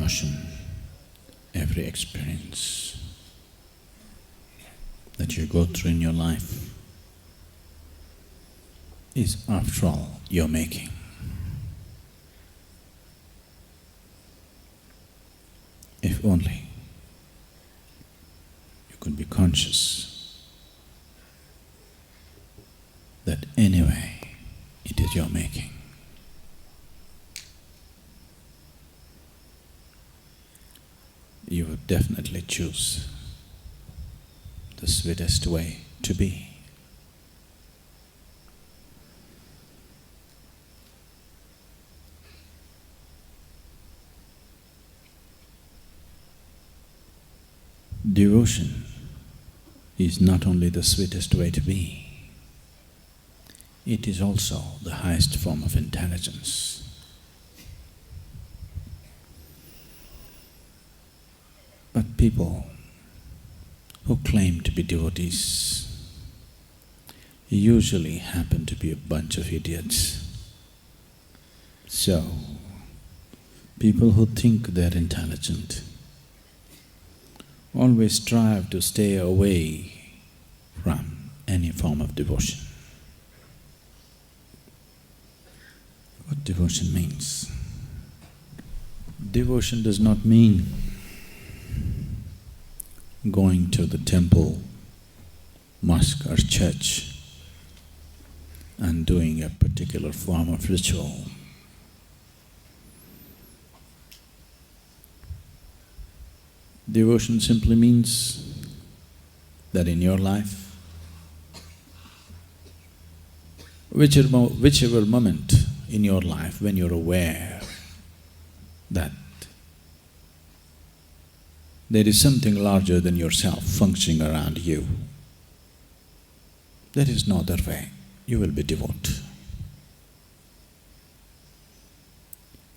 emotion, every experience that you go through in your life is, after all, your making. If only you could be conscious that anyway it is your making. You would definitely choose the sweetest way to be. Devotion is not only the sweetest way to be, it is also the highest form of intelligence. But people who claim to be devotees usually happen to be a bunch of idiots. So, people who think they're intelligent always strive to stay away from any form of devotion. What devotion means? Devotion does not mean going to the temple, mosque or church and doing a particular form of ritual. Devotion simply means that in your life, whichever moment in your life when you're aware that there is something larger than yourself functioning around you, there is no other way, you will be devout.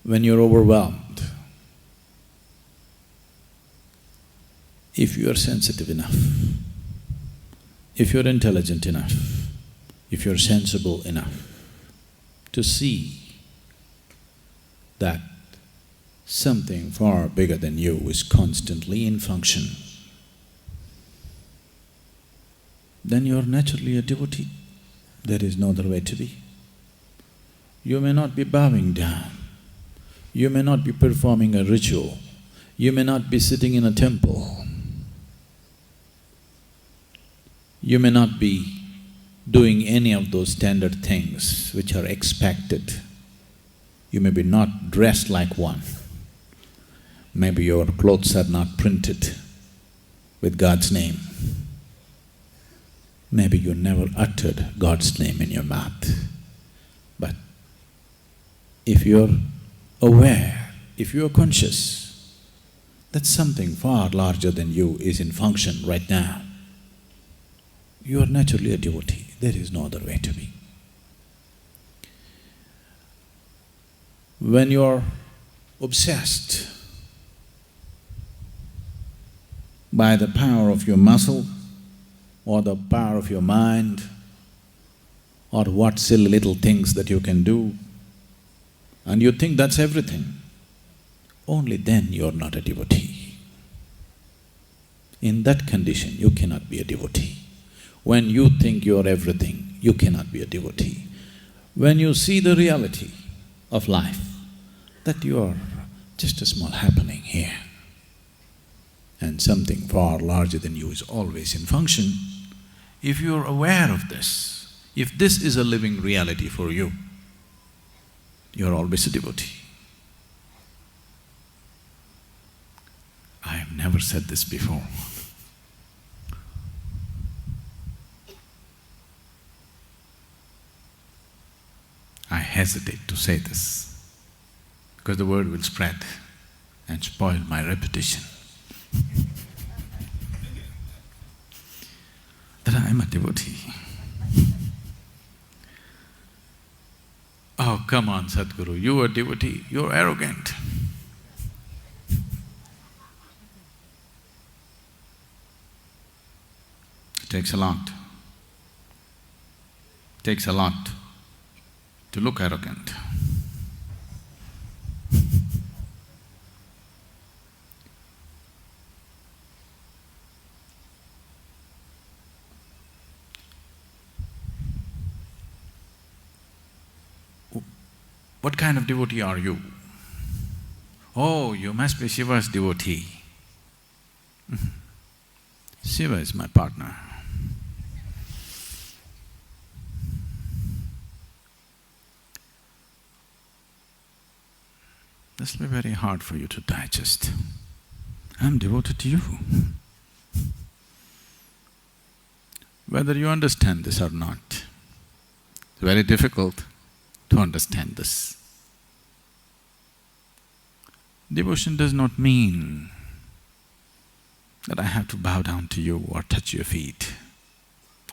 When you're overwhelmed, if you are sensitive enough, if you're intelligent enough, if you're sensible enough to see that something far bigger than you is constantly in function, then you're naturally a devotee. There is no other way to be. You may not be bowing down, you may not be performing a ritual, you may not be sitting in a temple, you may not be doing any of those standard things which are expected. You may be not dressed like one. Maybe your clothes are not printed with God's name. Maybe you never uttered God's name in your mouth. But if you're aware, if you're conscious that something far larger than you is in function right now, you are naturally a devotee. There is no other way to be. When you're obsessed by the power of your muscle or the power of your mind or what silly little things that you can do, and you think that's everything, only then you're not a devotee. In that condition, you cannot be a devotee. When you think you're everything, you cannot be a devotee. When you see the reality of life, that you're just a small happening here, and something far larger than you is always in function, if you're aware of this, if this is a living reality for you, you're always a devotee. I have never said this before. I hesitate to say this because the word will spread and spoil my reputation that I am a devotee. Oh, come on, Sadhguru, you are a devotee, you're arrogant. It takes a lot. It takes a lot to look arrogant. What kind of devotee are you? Oh, you must be Shiva's devotee. Shiva is my partner. This will be very hard for you to digest. I'm devoted to you. Whether you understand this or not, it's very difficult to understand this. Devotion does not mean that I have to bow down to you or touch your feet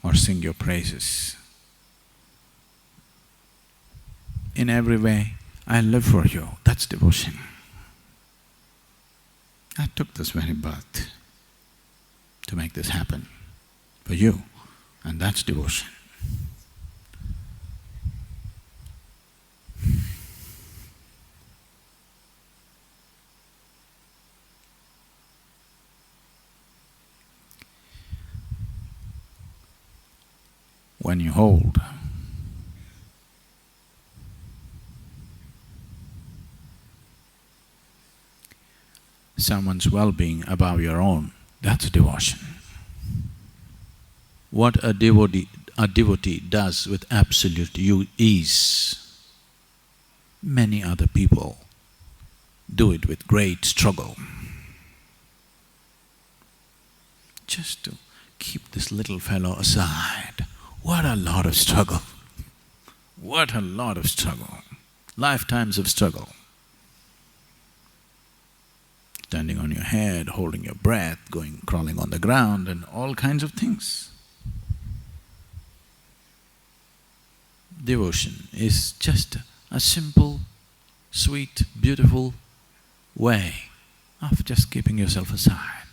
or sing your praises. In every way, I live for you, that's devotion. I took this very birth to make this happen for you, and that's devotion. When you hold someone's well-being above your own, that's devotion. What a devotee does with absolute ease, many other people do it with great struggle. Just to keep this little fellow aside, what a lot of struggle! What a lot of struggle! Lifetimes of struggle. Standing on your head, holding your breath, crawling on the ground and all kinds of things. Devotion is just a simple, sweet, beautiful way of just keeping yourself aside.